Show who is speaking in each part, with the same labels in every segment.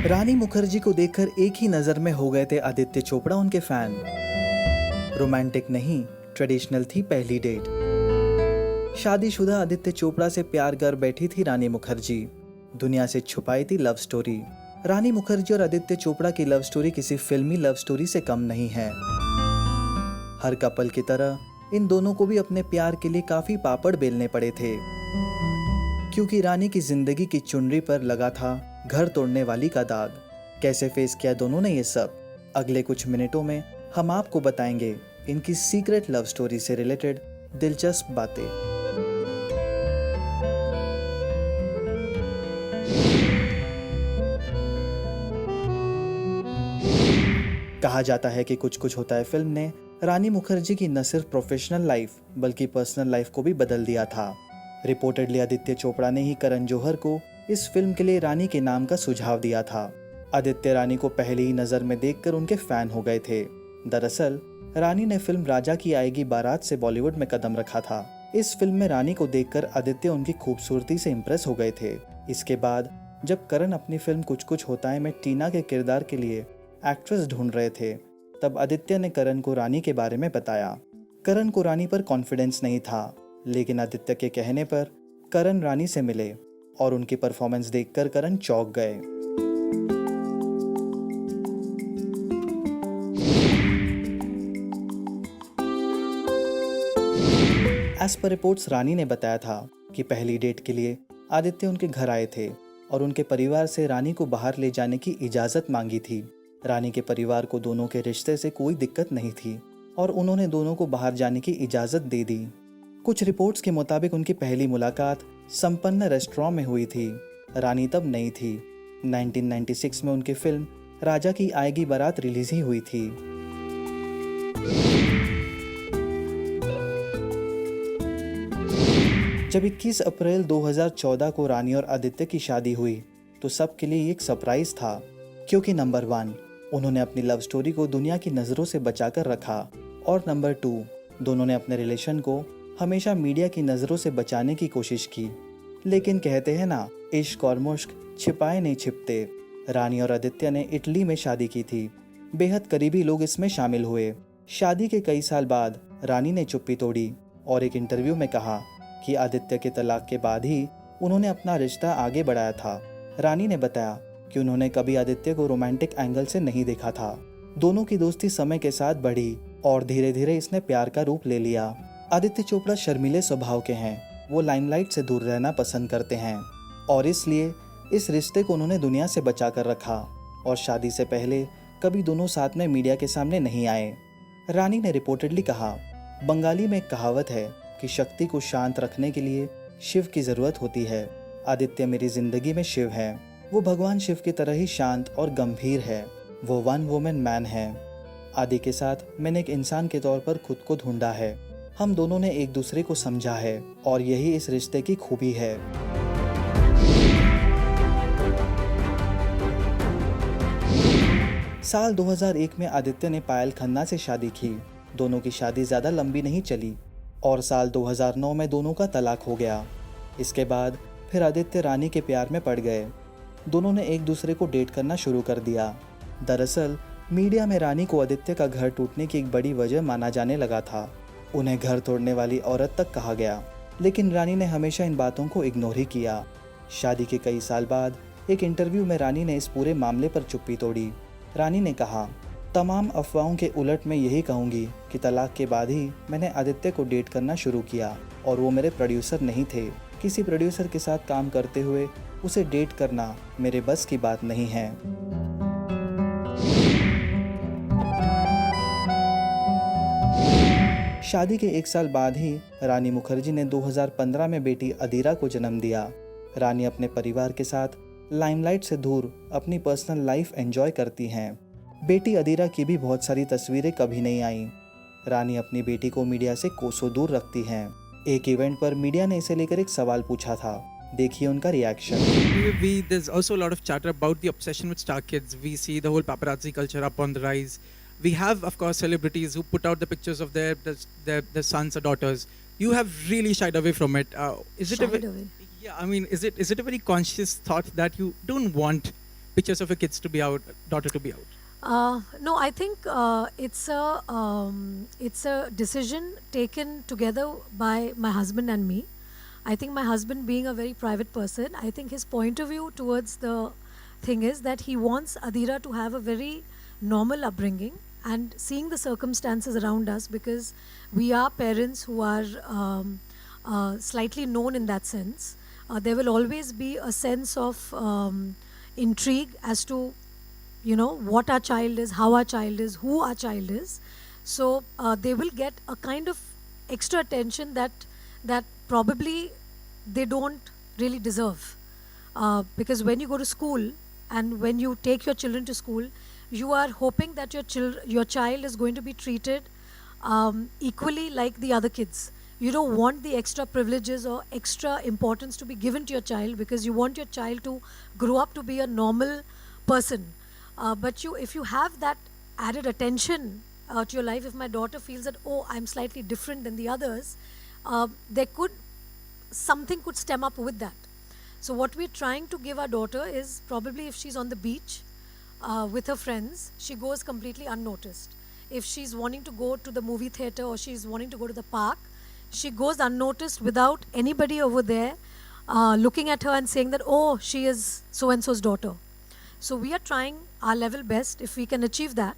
Speaker 1: रानी मुखर्जी को देखकर एक ही नजर में हो गए थे आदित्य चोपड़ा उनके फैन। रोमांटिक नहीं, ट्रेडिशनल थी पहली डेट। शादीशुदा आदित्य चोपड़ा से प्यार कर बैठी थी रानी मुखर्जी। दुनिया से छुपाई थी लव स्टोरी। रानी मुखर्जी और आदित्य चोपड़ा की लव स्टोरी किसी फिल्मी लव स्टोरी से कम नहीं है। हर कपल की तरह इन दोनों को भी अपने प्यार के लिए काफी पापड़ बेलने पड़े थे, क्योंकि रानी की जिंदगी की चुनरी पर लगा था घर तोड़ने वाली का दाग। कैसे फेस किया दोनों ने ये सब, अगले कुछ मिनटों में हम आपको बताएंगे इनकी सीक्रेट लव स्टोरी से रिलेटेड दिलचस्प बातें। कहा जाता है कि कुछ कुछ होता है फिल्म ने रानी मुखर्जी की न सिर्फ प्रोफेशनल लाइफ बल्कि पर्सनल लाइफ को भी बदल दिया था। रिपोर्टेडली आदित्य चोपड़ा ने ही करण जौहर को इस फिल्म के लिए रानी के नाम का सुझाव दिया था। आदित्य रानी को पहली ही नजर में देखकर उनके फैन हो गए थे। दरअसल रानी ने फिल्म राजा की आएगी बारात से बॉलीवुड में कदम रखा था। इस फिल्म में रानी को देखकर आदित्य उनकी खूबसूरती से इम्प्रेस हो गए थे। इसके बाद जब करण अपनी फिल्म कुछ कुछ होता है में टीना के किरदार के लिए एक्ट्रेस ढूंढ रहे थे, तब आदित्य ने करण को रानी के बारे में बताया। करण को रानी पर कॉन्फिडेंस नहीं था, लेकिन आदित्य के कहने पर करण रानी से मिले और उनकी परफॉर्मेंस देखकर करण चौंक गए। एज पर रिपोर्ट्स रानी ने बताया था कि पहली डेट के लिए आदित्य उनके घर आए थे और उनके परिवार से रानी को बाहर ले जाने की इजाजत मांगी थी। रानी के परिवार को दोनों के रिश्ते से कोई दिक्कत नहीं थी और उन्होंने दोनों को बाहर जाने की इजाजत दे दी। कुछ रिपोर्ट्स के मुताबिक उनकी पहली मुलाकात संपन्न रेस्टोरेंट में हुई थी। रानी तब नई थी। 1996 में उनकी फिल्म राजा की आएगी बारात रिलीज ही हुई थी। जब 21 अप्रैल 2014 को रानी और आदित्य की शादी हुई तो सबके लिए एक सरप्राइज था, क्योंकि नंबर 1 उन्होंने अपनी लव स्टोरी को दुनिया की नज़रों से बचाकर रखा और नंबर 2 दोनों ने अपने रिलेशन को हमेशा मीडिया की नज़रों से बचाने की कोशिश की। लेकिन कहते हैं ना, इश्क और मुश्क छिपाए नहीं छिपते। रानी और आदित्य ने इटली में शादी की थी। बेहद करीबी लोग इसमें शामिल हुए। शादी के कई साल बाद रानी ने चुप्पी तोड़ी और एक इंटरव्यू में कहा कि आदित्य के तलाक के बाद ही उन्होंने अपना रिश्ता आगे बढ़ाया था। रानी ने बताया कि उन्होंने कभी आदित्य को रोमांटिक एंगल से नहीं देखा था। दोनों की दोस्ती समय के साथ बढ़ी और धीरे धीरे इसने प्यार का रूप ले लिया। आदित्य चोपड़ा शर्मीले स्वभाव के हैं। वो लाइमलाइट से दूर रहना पसंद करते हैं और इसलिए इस रिश्ते को उन्होंने दुनिया से बचा कर रखा और शादी से पहले कभी दोनों साथ में मीडिया के सामने नहीं आए। रानी ने रिपोर्टेडली कहा, बंगाली में एक कहावत है कि शक्ति को शांत रखने के लिए शिव की ज़रूरत होती है। आदित्य मेरी जिंदगी में शिव है। वो भगवान शिव की तरह ही शांत और गंभीर है। वो वन वुमेन मैन है। आदि के साथ मैंने एक इंसान के तौर पर खुद को ढूंढा है। हम दोनों ने एक दूसरे को समझा है और यही इस रिश्ते की खूबी है। साल 2001 में आदित्य ने पायल खन्ना से शादी की। दोनों की शादी ज़्यादा लंबी नहीं चली और साल 2009 में दोनों का तलाक हो गया। इसके बाद फिर आदित्य रानी के प्यार में पड़ गए। दोनों ने एक दूसरे को डेट करना शुरू कर दिया। दरअसल मीडिया में रानी को आदित्य का घर टूटने की एक बड़ी वजह माना जाने लगा था। उन्हें घर तोड़ने वाली औरत तक कहा गया, लेकिन रानी ने हमेशा इन बातों को इग्नोर ही किया। शादी के कई साल बाद एक इंटरव्यू में रानी ने इस पूरे मामले पर चुप्पी तोड़ी। रानी ने कहा, तमाम अफवाहों के उलट मैं यही कहूँगी कि तलाक के बाद ही मैंने आदित्य को डेट करना शुरू किया और वो मेरे प्रोड्यूसर नहीं थे। किसी प्रोड्यूसर के साथ काम करते हुए उसे डेट करना मेरे बस की बात नहीं है। शादी के एक साल बाद ही रानी मुखर्जी ने 2015 में बेटी अदीरा को जन्म दिया। रानी अपने परिवार के साथ लाइमलाइट से दूर अपनी पर्सनल लाइफ एंजॉय करती हैं। बेटी अदीरा की भी बहुत सारी तस्वीरें कभी नहीं आईं। रानी अपनी बेटी को मीडिया से कोसों दूर रखती हैं। एक इवेंट पर मीडिया ने इसे लेकर एक सवाल पूछा था। देखिए उनका reaction.
Speaker 2: There's also a lot of chatter about the obsession with star kids. We see the whole paparazzi culture up on the rise. We have, of course, celebrities who put out the pictures of their sons or daughters. You have really shied away from it. Is it
Speaker 3: Shied away?
Speaker 2: Yeah, I mean, is it a very conscious thought that you don't want pictures of your kids to be out, daughter to be out?
Speaker 3: No, I think it's a decision taken together by my husband and me. I think my husband, being a very private person, I think his point of view towards the thing is that he wants Adira to have a very normal upbringing, and seeing the circumstances around us, because we are parents who are slightly known in that sense. There will always be a sense of intrigue as to what our child is, how our child is, who our child is. So they will get a kind of extra attention that probably they don't really deserve. Because when you go to school and when you take your children to school, you are hoping that your child is going to be treated equally like the other kids. You don't want the extra privileges or extra importance to be given to your child, because you want your child to grow up to be a normal person. But if you have that added attention to your life, if my daughter feels that, oh, I'm slightly different than the others, something could stem up with that. So what we're trying to give our daughter is, probably if she's on the beach with her friends, she goes completely unnoticed. If she's wanting to go to the movie theater or she's wanting to go to the park, she goes unnoticed without anybody over there looking at her and saying that, oh, she is so-and-so's daughter. So we are trying our level best if we can achieve that.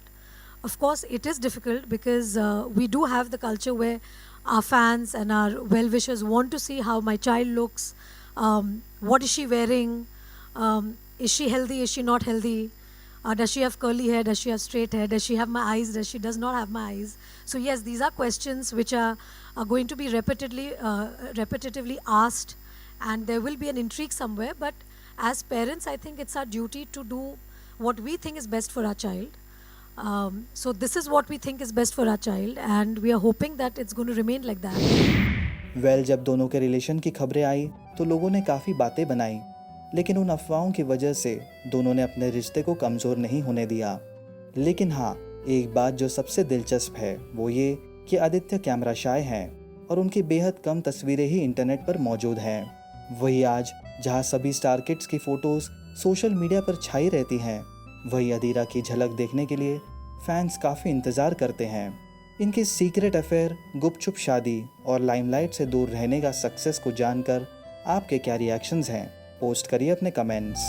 Speaker 3: Of course, it is difficult because we do have the culture where our fans and our well-wishers want to see how my child looks, what is she wearing, is she healthy, is she not healthy, does she have curly hair, does she have straight hair, does she have my eyes, does she does not have my eyes. So yes, these are questions which are going to be repetitively asked, and there will be an intrigue somewhere. But as parents, I think it's our duty to do what we think is best for our child. So this is what we think is best for our child, and we are hoping that it's going to remain like that.
Speaker 1: जब दोनों के relation की खबरें आई तो लोगों ने काफ़ी बातें बनाई, लेकिन उन अफवाहों की वजह से दोनों ने अपने रिश्ते को कमज़ोर नहीं होने दिया। लेकिन हाँ, एक बात जो सबसे दिलचस्प है वो ये कि आदित्य कैमरा शाय हैं और उनकी बेहद कम तस्वीरें ही इंटरनेट पर मौजूद हैं। वही आज जहाँ सभी स्टार किड्स की फ़ोटोज़ सोशल मीडिया पर छाई रहती हैं, वही अदीरा की झलक देखने के लिए फैंस काफ़ी इंतज़ार करते हैं। इनकी सीक्रेट अफेयर, गुपचुप शादी और लाइमलाइट से दूर रहने का सक्सेस को जानकर आपके क्या रिएक्शंस हैं? पोस्ट करिए अपने कमेंट्स।